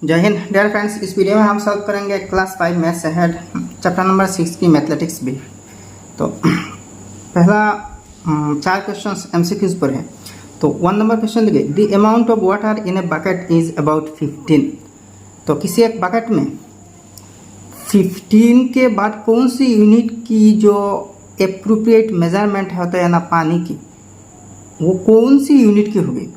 जय Hind dear friends. इस video में हम सॉल्व करेंगे class 5 maths ahead chapter number 6 की मैथमेटिक्स भी। तो पहला 4 क्वेश्चंस एमसीक्यूज पर है। तो 1 नंबर क्वेश्चन देखिए, the amount of water in a bucket is about 15। तो किसी एक बकेट में 15 के बाद कौन सी यूनिट की जो एप्रोप्रिएट मेजरमेंट होता है ना पानी की, वो कौन सी यूनिट की होगी।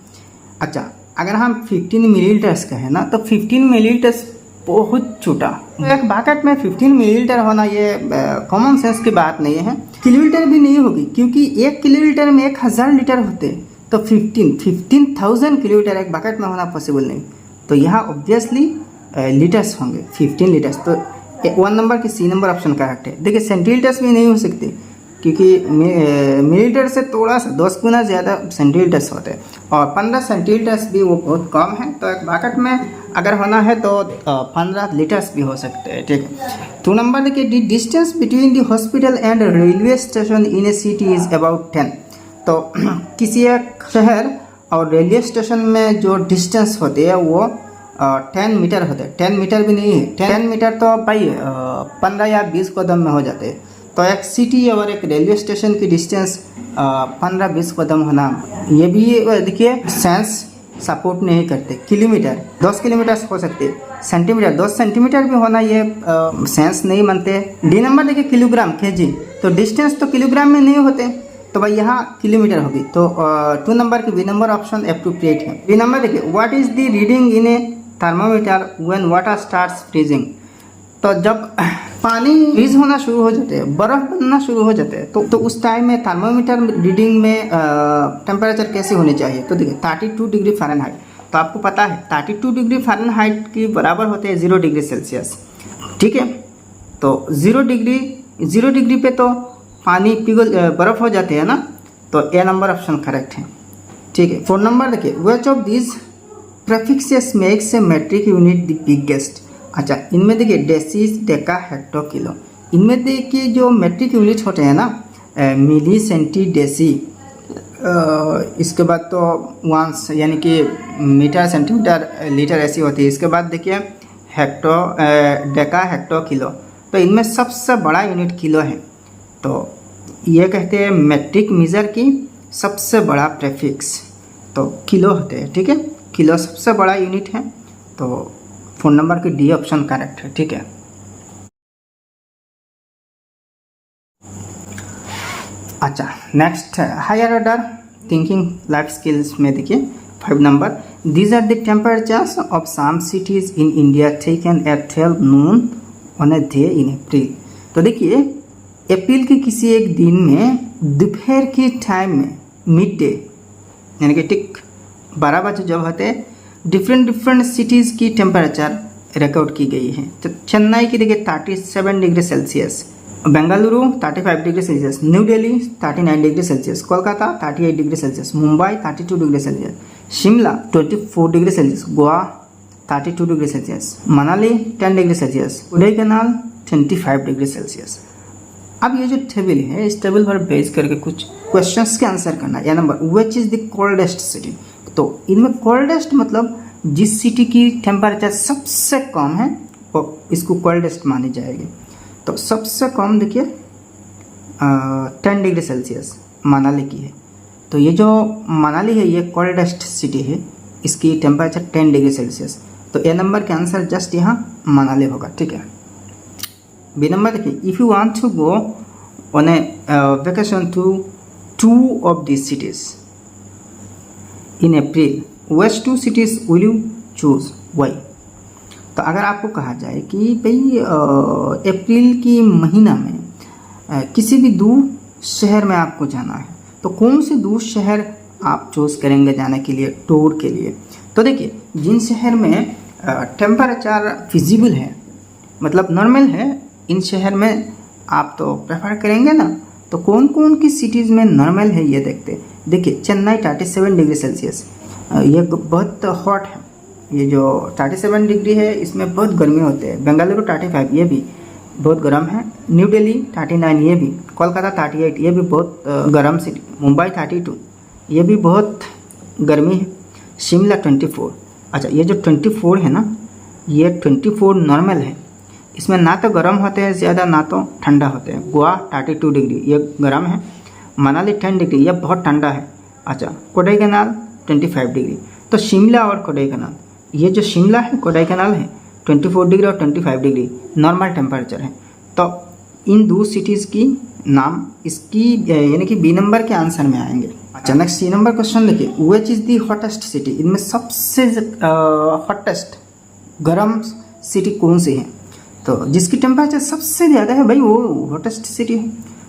अच्छा, अगर हम 15 मिलीलीटर्स का है ना, तो 15 मिलीलीटर्स बहुत छोटा, एक बकेट में 15 मिलीलीटर होना ये कॉमन सेंस की बात नहीं है। किलोलीटर भी नहीं होगी, क्योंकि 1 किलोलीटर में 1000 लीटर होते, तो 15,000 किलोलीटर एक बकेट में होना पॉसिबल नहीं। तो यहाँ ऑब्वियसली लीटर्स होंगे, 15 लीटर्स। तो 1 नंबर की सी नंबर ऑप्शन करेक्ट है। देखिए सेंटीलीटर्स भी नहीं हो सकते, क्योंकि मिलीलीटर से थोड़ा सा 10 गुना ज़्यादा सेंटीलीटर्स होते हैं, और 15 सेंटीलीटर्स भी वो बहुत कम है। तो एक बकेट में अगर होना है तो 15 लीटर्स भी हो सकते हैं, ठीक है। 2 नंबर देखिए, the distance between the hospital and railway station in A city is about 10। तो किसी एक शहर और रेलवे स्टेशन में जो डिस्टेंस होते हैं वो 10 मीटर होते हैं। 10 मीटर भी नहीं है, 10 मीटर तो भाई 15 या 20 कदम में हो जाते हैं। तो एक सिटी और एक रेलवे स्टेशन की डिस्टेंस 15-20 कदम होना, ये भी देखिए सेंस सपोर्ट नहीं करते। किलोमीटर 10 किलोमीटर हो सकते, सेंटीमीटर 10 सेंटीमीटर भी होना ये सेंस नहीं मानते। डी नंबर देखिए, किलोग्राम केजी। तो डिस्टेंस तो किलोग्राम में नहीं होते, तो भाई यहाँ किलोमीटर होगी। तो 2 नंबर की बी नंबर ऑप्शन अप्रोप्रिएट है। बी नंबर देखिए, what is the reading in A thermometer when water starts freezing. तो जब पानी फ्रीज होना शुरू हो जाते हैं, बर्फ बनना शुरू हो जाते हैं, तो उस टाइम में थर्मोमीटर रीडिंग में टेम्परेचर कैसी होनी चाहिए। तो देखिए 32 डिग्री फ़ारेनहाइट। तो आपको पता है 32 डिग्री फ़ारेनहाइट की बराबर होते हैं 0 डिग्री सेल्सियस, ठीक है। तो 0 डिग्री पे तो पानी पिघल बर्फ हो जाते हैं ना, तो ए नंबर ऑप्शन करेक्ट है, ठीक है। 4 नंबर देखिए, which of this prefixes makes a metric unit the biggest. अच्छा, इनमें देखिए डेसीज, डेका, हेक्टो, किलो। इनमें देखिए जो मेट्रिक यूनिट होते हैं ना, मिली, सेंटी, डेसी, इसके बाद तो वंस यानी कि मीटर, सेंटीमीटर, लीटर ऐसी होती है। इसके बाद देखिए हेक्टो, डेका, हेक्टो, किलो। तो इनमें सबसे बड़ा यूनिट किलो है। तो ये कहते हैं मेट्रिक मेजर की सबसे बड़ा प्रीफिक्स तो किलो होते हैं, ठीक है। किलो सबसे बड़ा यूनिट है। तो 4 नंबर की डी ऑप्शन करेक्ट है, ठीक है। अच्छा, next higher order thinking life skills में देखिए 5 number, these are the temperatures of some cities in India taken at 12 noon on a day in April. तो देखिए अप्रैल के किसी एक दिन में दोपहर के टाइम में मिड डे यानी कि ठीक 12 बजे जब होते डिफरेंट सिटीज़ की टेम्परेचर रिकॉर्ड की गई है। तो चेन्नई की देखिए 37 degree Celsius, Bengaluru 35 degree Celsius, new Delhi 39 degree Celsius, Kolkata 38 degree Celsius, Mumbai 32 degree Celsius, Shimla 24 degree Celsius, Goa 32 degree Celsius, Manali 10 degree Celsius, Kodaikanal 25 degree Celsius. अब ये जो टेबल है, इस टेबल पर बेस करके कुछ क्वेश्चंस के आंसर करना है। या number, which is the coldest city. तो इनमें कोल्डेस्ट मतलब जिस सिटी की टेम्परेचर सबसे कम है वो इसको कोल्डेस्ट मानी जाएगी। तो सबसे कम देखिए 10 डिग्री सेल्सियस मनाली की है। तो ये जो मनाली है ये कोल्डेस्ट सिटी है, इसकी टेम्परेचर 10 डिग्री सेल्सियस। तो ए नंबर का आंसर जस्ट यहाँ मनाली होगा, ठीक है। बी नंबर देखिए, if you want to go on a vacation to 2 of this cities in April, west 2 cities will you choose, why. तो अगर आपको कहा जाए कि भाई अप्रैल की महीना में किसी भी दूर शहर में आपको जाना है, तो कौन से दूर शहर आप चूज करेंगे जाने के लिए, टूर के लिए। तो देखिए जिन शहर में टेम्परेचर फिजिबल है, मतलब नॉर्मल है, इन शहर में आप तो प्रेफर करेंगे ना। तो कौन कौन की सिटीज़ में नॉर्मल है ये देखते हैं। देखिए चेन्नई 37 डिग्री सेल्सियस, ये बहुत हॉट है। ये जो 37 डिग्री है इसमें बहुत गर्मी होते हैं। बेंगलुरु 35, ये भी बहुत गर्म है। न्यू दिल्ली 39, ये भी। कोलकाता 38, ये भी बहुत गर्म सिटी। मुंबई 32, ये भी बहुत गर्मी है। शिमला 24। अच्छा, ये जो 24 है ना, ये 24 नॉर्मल है, इसमें ना तो गर्म होते हैं ज़्यादा ना तो ठंडा होते हैं। गोवा 32 डिग्री ये गर्म है, मनाली 10 डिग्री ये बहुत ठंडा है। अच्छा, कोडाईकनाल 25 डिग्री। तो शिमला और कोडाईकनाल, ये जो शिमला है कोडाईकनाल है 24 डिग्री और 25 डिग्री नॉर्मल टेम्परेचर है। तो इन दो सिटीज़ की नाम इसकी यानी कि बी नंबर के आंसर में आएंगे। अच्छा, नेक्स्ट सी नंबर क्वेश्चन देखिए, which is the hottest city, इनमें सबसे हॉटेस्ट गर्म सिटी कौन सी है? तो जिसकी टेम्परेचर सबसे ज़्यादा है भाई वो हॉटेस्ट सिटी है।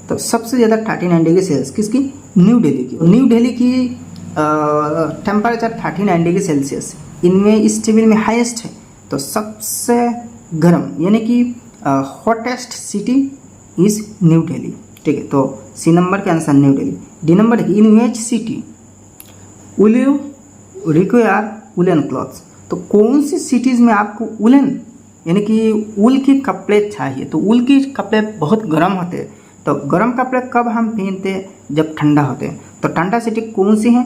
तो सबसे ज़्यादा 39 डिग्री सेल्सियस किसकी? न्यू दिल्ली की। न्यू दिल्ली की टेम्परेचर 39 डिग्री सेल्सियस इनमें इस टेबल में हाईएस्ट है। तो सबसे गर्म यानी कि hottest city is New Delhi. ठीक है, तो सी नंबर के answer New Delhi. D number है, in which city will you require woollen clothes. तो कौन सी सिटीज़ में आपको वुलन यानी कि ऊल के कपड़े चाहिए? तो ऊल के कपड़े बहुत गर्म होते हैं। तो गर्म कपड़े कब हम पहनते हैं? जब ठंडा होते हैं। तो ठंडा सिटी कौन सी है?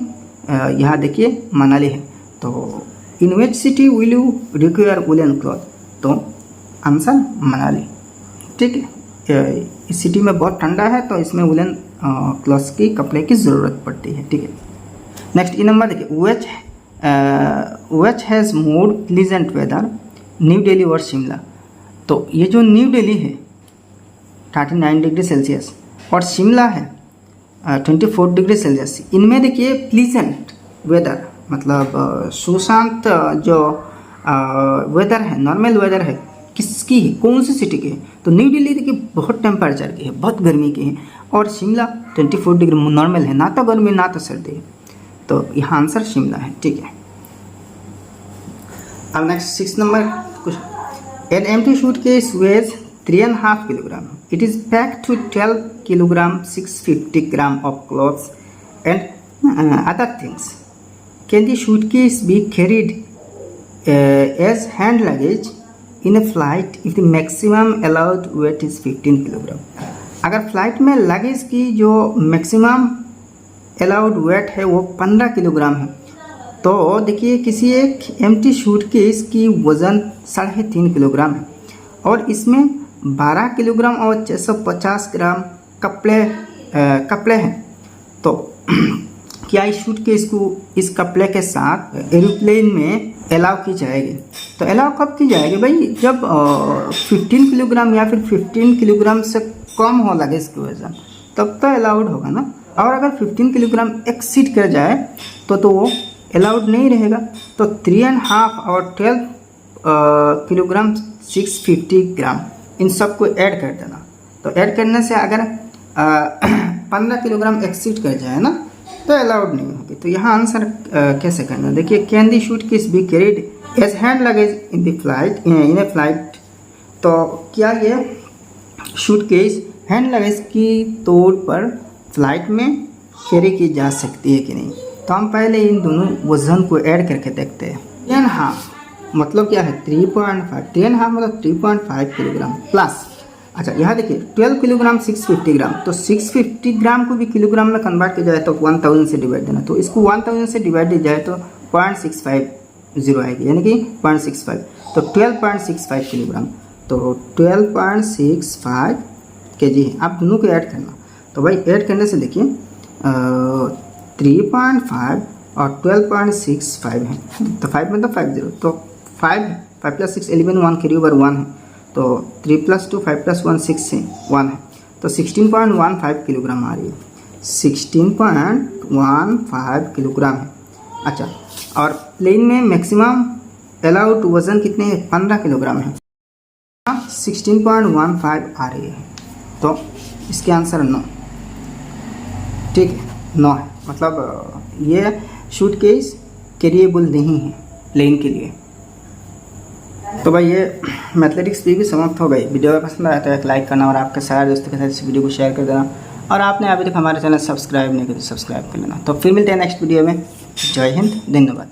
यहाँ देखिए मनाली है। तो in which city will you require woollen cloth? तो आंसर मनाली। ठीक है, इस सिटी में बहुत ठंडा है तो इसमें वुलन क्लॉथ्स की कपड़े की ज़रूरत पड़ती है। ठीक है, नेक्स्ट ई नंबर देखिए, which has more pleasant weather, New Delhi और शिमला। तो ये जो न्यू दिल्ली है 39 डिग्री सेल्सियस और शिमला है 24 डिग्री सेल्सियस, इनमें देखिए प्लीजेंट वेदर मतलब सुशांत जो वेदर है, नॉर्मल वेदर है, किसकी है? कौन सी सिटी की है? तो न्यू दिल्ली देखिए बहुत टेम्परेचर की है, बहुत गर्मी की है, और शिमला 24 डिग्री नॉर्मल है, ना तो गर्मी ना तो सर्दी है। तो यहाँ आंसर शिमला है। ठीक है, अब next 6 number question, an empty suitcase weighs 3.5 kilogram, it is packed to 12 kilogram 650 gram of clothes and other things, can the suitcase be carried as hand luggage in a flight if the maximum allowed weight is 15 kilogram. अगर flight में luggage की जो maximum allowed wait है वो 15 kilogram है, तो देखिए किसी एक एम्प्टी सूटकेस की वज़न 3.5 किलोग्राम है और इसमें 12 किलोग्राम और 650 ग्राम कपड़े हैं। तो क्या इस सूटकेस को इस कपड़े के साथ एरोप्लेन में अलाउ की जाएगी? तो अलाउ कब की जाएगी भाई? जब 15 किलोग्राम या फिर 15 किलोग्राम से कम हो लगेज की वज़न, तब तो अलाउड होगा ना। और अगर 15 किलोग्राम एक्सीड कर जाए तो वो अलाउड नहीं रहेगा। तो 3.5 और 12 किलोग्राम 650 ग्राम इन सब को ऐड कर देना। तो ऐड करने से अगर 15 किलोग्राम एक्सीड कर जाए ना तो अलाउड नहीं होगी। तो यहाँ आंसर कैसे करना, देखिए, can the suitcase be carried as hand luggage in the flight in a flight. तो क्या ये सूटकेस हैंड लगेज की तौर पर फ्लाइट में कैरी की जा सकती है कि नहीं? तो हम पहले इन दोनों वजन को ऐड करके देखते हैं। 3.5 मतलब क्या है? 3.5 3.5 मतलब 3.5 किलोग्राम प्लस, अच्छा यहाँ देखिए 12 किलोग्राम 650 ग्राम, तो 650 ग्राम को भी किलोग्राम में कन्वर्ट किया जाए तो 1000 से डिवाइड देना। तो इसको 1000 से डिवाइड दिया जाए तो 0.650 आएगी, यानी कि 0.65। तो 12.65 किलोग्राम, तो 12.65 kg है। आप दोनों को ऐड करना। तो भाई ऐड करने से देखिए 3.5 और 12.65 है, तो 5 मतलब 50, तो 5 + 6 11 1 कैरी ओवर 1 है, तो 3 + 2 5 + 1 6 है 1 है, तो 16.15 किलोग्राम आ रही है, 16.15 किलोग्राम है। अच्छा, और प्लेन में मैक्सिमम अलाउड वज़न कितने है? 15 किलोग्राम है, 16.15 आ रही है। तो इसके आंसर 9, ठीक है, 9 है। मतलब ये सूटकेस कैरिएबल नहीं है प्लेन के लिए। तो भाई ये मैथमेटिक्स भी समाप्त हो गई। वीडियो अगर पसंद आया तो एक लाइक करना और आपके सारे दोस्तों के साथ इस वीडियो को शेयर कर देना, और आपने अभी तक हमारे चैनल सब्सक्राइब नहीं किया तो सब्सक्राइब कर लेना। तो फिर मिलते हैं नेक्स्ट वीडियो में। जय हिंद, धन्यवाद।